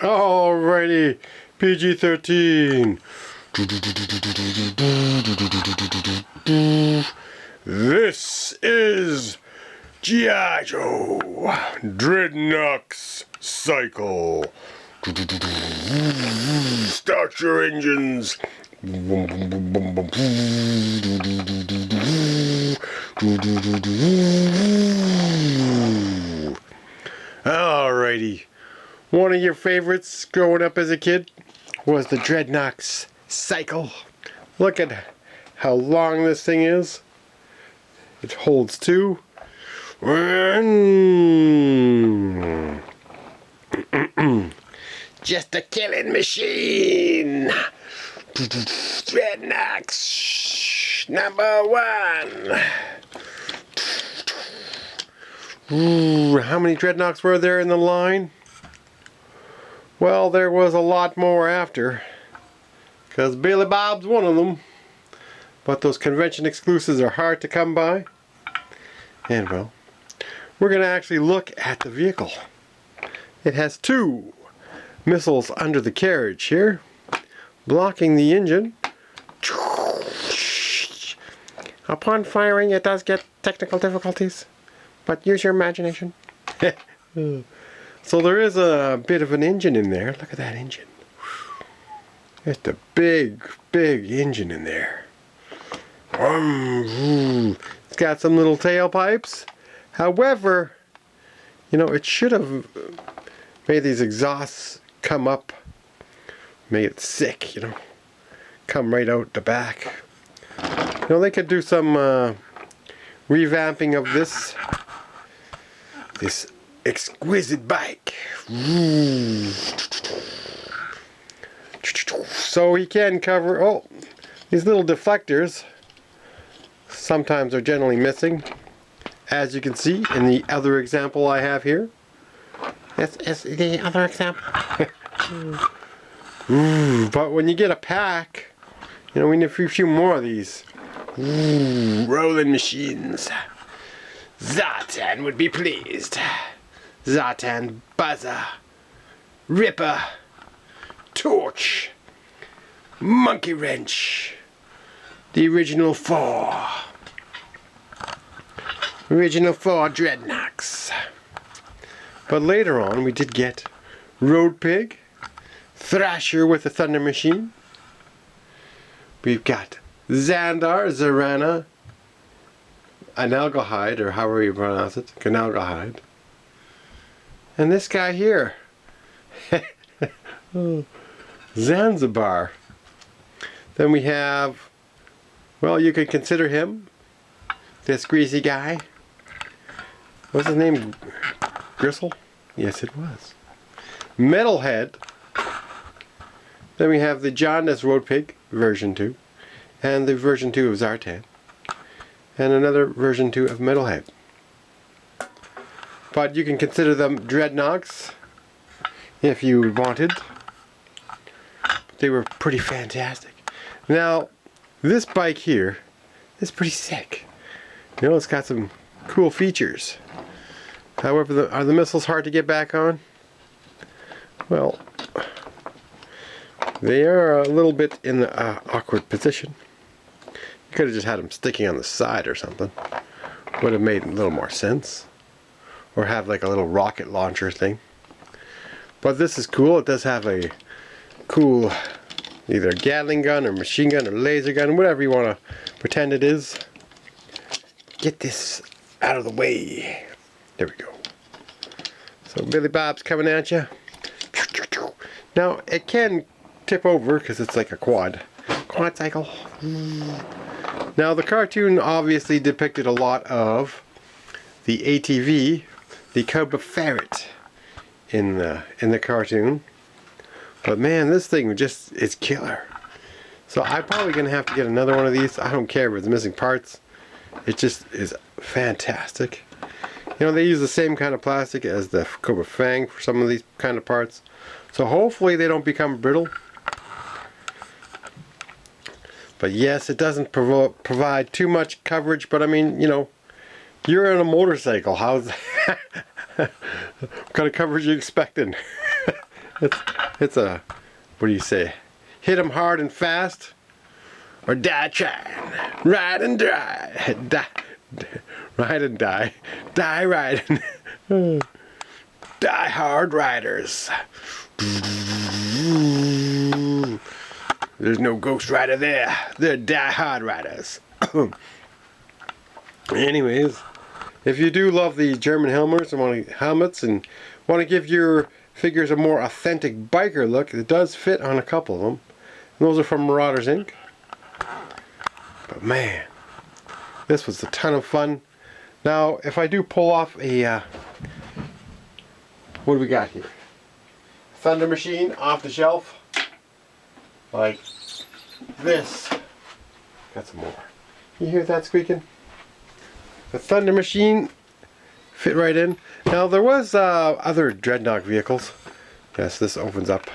Alrighty, PG-13. This is G.I.Joe Dreadnok's Cycle. Start your engines. Alrighty. One of your favorites growing up as a kid was the Dreadnok's Cycle. Look at how long this thing is. It holds two. Just a killing machine. Dreadnok's #1. Ooh, how many Dreadnoks were there in the line? Well, there was a lot more after, because Billy Bob's one of them. But those convention exclusives are hard to come by. And well, we're going to actually look at the vehicle. It has two missiles under the carriage here, blocking the engine. Upon firing, it does get technical difficulties, but use your imagination. So there is a bit of an engine in there. Look at that engine. It's a big, big engine in there. It's got some little tailpipes. However, you know, it should have made these exhausts come up. Made it sick, you know. Come right out the back. You know, they could do some revamping of this exquisite bike. So he can cover, oh, these little deflectors sometimes are generally missing, as you can see in the other example I have here. This is the other example. But when you get a pack, you know, we need a few more of these. Rolling machines. Zartan would be pleased. Zartan, Buzzer, Ripper, Torch, Monkey Wrench, the original four Dreadnoks. But later on we did get Road Pig, Thrasher with the Thunder Machine. We've got Xandar, Zarana, Analgalhide, or however you pronounce it, Analgalhide. And this guy here, Zanzibar. Then we have, well, you could consider him, this greasy guy. What's his name? Gristle? Yes, it was. Metalhead. Then we have the Jaundice Road Pig, version 2. And the version 2 of Zartan. And another version 2 of Metalhead. But you can consider them Dreadnoks if you wanted. They were pretty fantastic. Now, this bike here is pretty sick. You know, it's got some cool features. However, are the missiles hard to get back on? Well, they are a little bit in the awkward position. You could have just had them sticking on the side or something. Would have made a little more sense. Or have like a little rocket launcher thing. But this is cool. It does have a cool either Gatling gun or machine gun or laser gun, whatever you want to pretend it is. Get this out of the way. There we go. So Billy Bob's coming at you. Now it can tip over because it's like a quad cycle. Now the cartoon obviously depicted a lot of the ATV, the Cobra Ferret, in the cartoon. But man, this thing just is killer. So I'm probably gonna have to get another one of these. I don't care if it's missing parts. It just is fantastic. You know, they use the same kind of plastic as the Cobra Fang for some of these kind of parts. So hopefully they don't become brittle. But yes, it doesn't provide too much coverage, but I mean, you know, you're on a motorcycle. How's what kind of coverage are you expecting? It's a, what do you say? Hit 'em hard and fast, or die trying. Ride and die. Ride and die. Die riding. Die hard riders. There's no Ghost Rider there. They're die hard riders. Anyways, if you do love the German helmets and want to give your figures a more authentic biker look, it does fit on a couple of them. And those are from Marauders Inc. But man, this was a ton of fun. Now, if I do pull off a, what do we got here? Thunder Machine off the shelf, like this. Got some more. You hear that squeaking? The Thunder Machine fit right in. Now there was other Dreadnok vehicles. Yes, this opens up.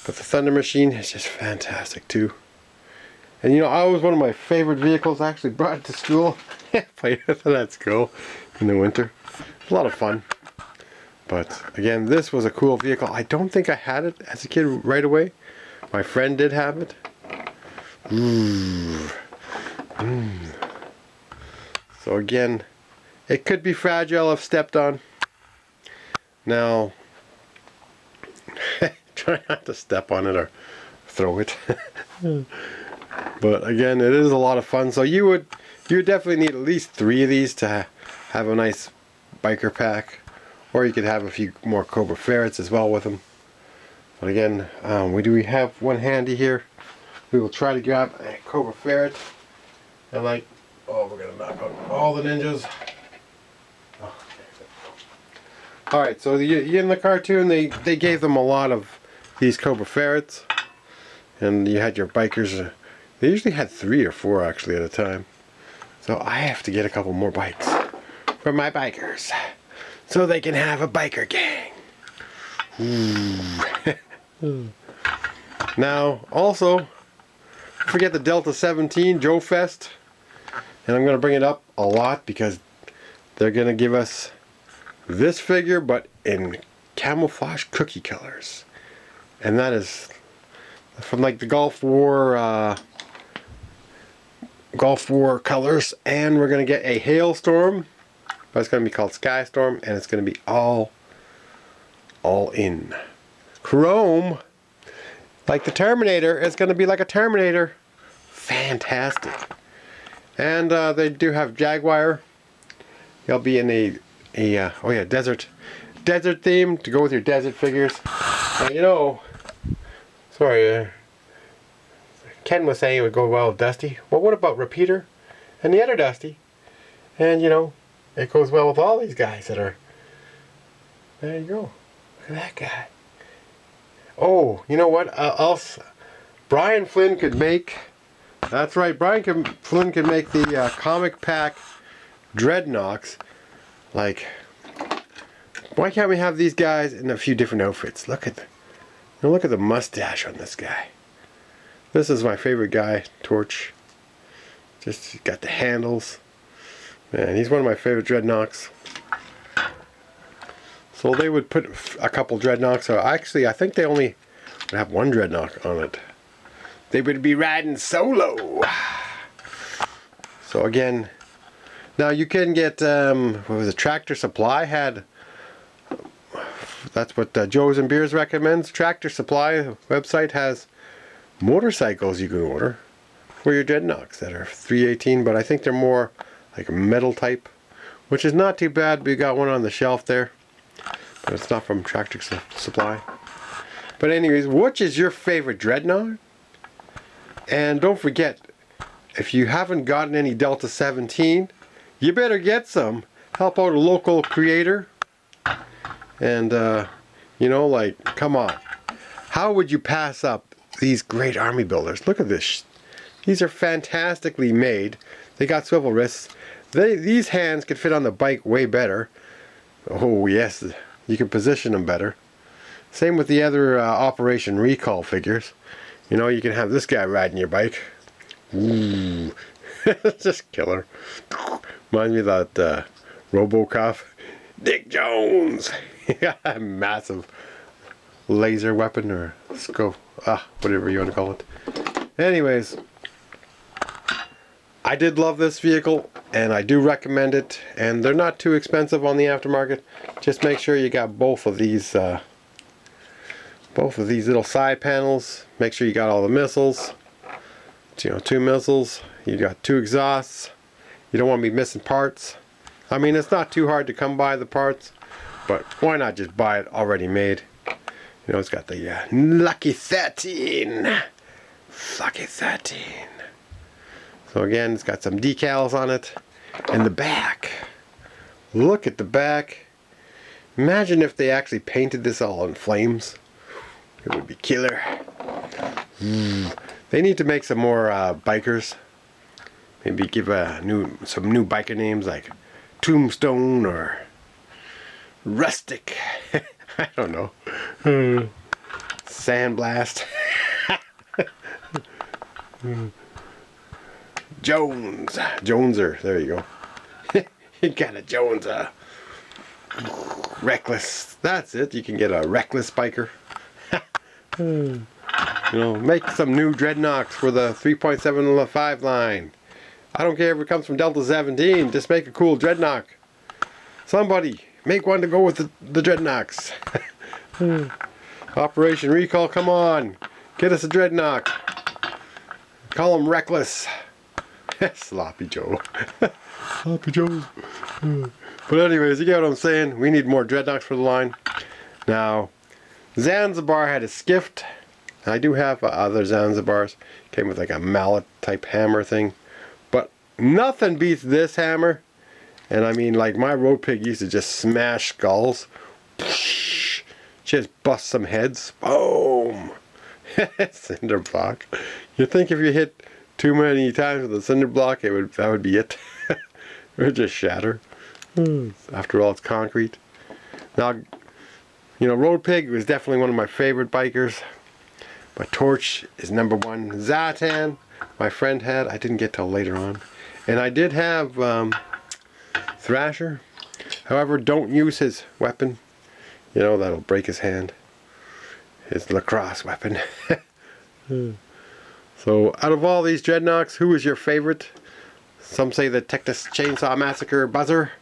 But the Thunder Machine is just fantastic too. And you know, I was one of my favorite vehicles. I actually brought it to school. Played with it at school in the winter. A lot of fun. But again, this was a cool vehicle. I don't think I had it as a kid right away. My friend did have it. So again, it could be fragile if stepped on. Now, try not to step on it or throw it. But again, it is a lot of fun. So you would definitely need at least 3 of these to have a nice biker pack. Or you could have a few more Cobra Ferrets as well with them. But again, we have one handy here. We will try to grab a Cobra Ferret. And like, oh, we're going to knock out all the ninjas. Oh, alright, so in the cartoon, they gave them a lot of these Cobra Ferrets. And you had your bikers. They usually had 3 or 4 actually at a time. So I have to get a couple more bikes for my bikers, so they can have a biker gang. Now, also, forget the Delta17 Joefest. And I'm going to bring it up a lot because they're going to give us this figure, but in camouflage cookie colors. And that is from like the Gulf War colors. And we're going to get a Hailstorm. But it's going to be called Sky Storm, and it's going to be all in chrome, like the Terminator. It's going to be like a Terminator. Fantastic. And they do have Jaguar. He'll be in a oh yeah, desert theme to go with your desert figures. Now, you know, sorry, Ken was saying it would go well with Dusty. Well, what about Repeater and the other Dusty? And you know, it goes well with all these guys that are. There you go. Look at that guy. Oh, you know what else? Brian Flynn could make. That's right. Flynn could make the comic pack Dreadnoks. Like, why can't we have these guys in a few different outfits? Look at the mustache on this guy. This is my favorite guy, Torch. Just got the handles. Man, he's one of my favorite Dreadnoks. So they would put a couple Dreadnoks. So actually, I think they only would have one Dreadnok on it. They would be riding solo. So again, now you can get what was it? Tractor Supply had. That's what Joe's and Beers recommends. Tractor Supply website has motorcycles you can order for your Dreadnoks that are 318, but I think they're more like a metal type, which is not too bad. We got one on the shelf there, but it's not from Tractor Supply. But anyways, which is your favorite Dreadnok? And don't forget, if you haven't gotten any Delta17, you better get some. Help out a local creator. And you know, like, come on, how would you pass up these great army builders? Look at this. These are fantastically made. They got swivel wrists. These hands could fit on the bike way better. Oh yes, you can position them better. Same with the other Operation Recall figures. You know, you can have this guy riding your bike. Ooh, just killer. Reminds me of that RoboCop. Dick Jones. Massive laser weapon, or scope, whatever you want to call it. Anyways, I did love this vehicle, and I do recommend it, and they're not too expensive on the aftermarket. Just make sure you got both of these little side panels. Make sure you got all the missiles. You know, 2 missiles. You got 2 exhausts. You don't want to be missing parts. I mean, it's not too hard to come by the parts, but why not just buy it already made? You know, it's got the Lucky 13. Lucky 13. So again, it's got some decals on it. And the back. Look at the back. Imagine if they actually painted this all in flames. It would be killer. They need to make some more bikers. Maybe give some new biker names like Tombstone or Rustic. I don't know. Sandblast. Joneser. There you go. You got a Joneser. Reckless. That's it. You can get a reckless biker. You know, make some new Dreadnoks for the 3.75 line. I don't care if it comes from Delta17. Just make a cool Dreadnok. Somebody make one to go with the Dreadnoks. Operation Recall, come on. Get us a Dreadnok. Call him Reckless. Sloppy Joe. Sloppy Joe. But anyways, you get what I'm saying. We need more Dreadnoks for the line. Now, Zanzibar had a skift. I do have other Zanzibars. Came with like a mallet type hammer thing. But nothing beats this hammer. And I mean, like, my road pig used to just smash skulls. Just bust some heads. Boom. Cinder block. You think if you hit too many times with a cinder block, that would be it. It would just shatter. After all, it's concrete. Now, you know, Road Pig was definitely one of my favorite bikers. My torch is number 1. Zatan, my friend had. I didn't get till later on. And I did have Thrasher. However, don't use his weapon. You know, that'll break his hand. His lacrosse weapon. So, out of all these Dreadnoks, who is your favorite? Some say the Texas Chainsaw Massacre Buzzer.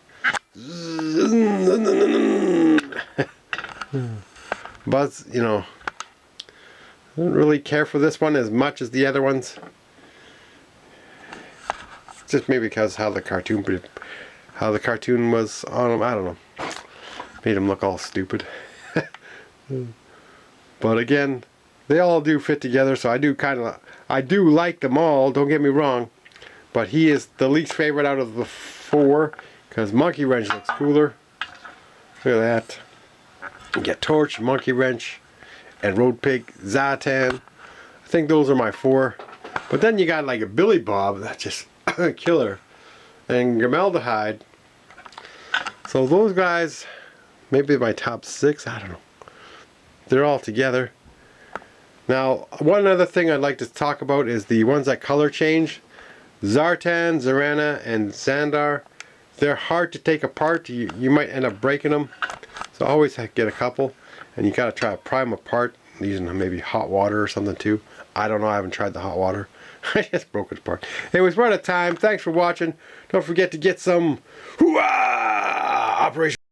Buzz, you know, I don't really care for this one as much as the other ones. Just maybe because how the cartoon was on him. I don't know. Made him look all stupid. But again, they all do fit together, so I do like them all, don't get me wrong. But he is the least favorite out of the 4, because Monkey Wrench looks cooler. Look at that. You get Torch, Monkey Wrench, and Road Pig, Zatan. I think those are my 4. But then you got like a Billy Bob, that's just killer. And Gamaldehyde. So those guys, maybe my top 6, I don't know. They're all together. Now, one other thing I'd like to talk about is the ones that color change. Zartan, Zarana, and Xandar. They're hard to take apart. You might end up breaking them. So always get a couple. And you gotta try to pry them apart using maybe hot water or something too. I don't know, I haven't tried the hot water. I just broke it apart. Anyways, we're out of time. Thanks for watching. Don't forget to get some Operation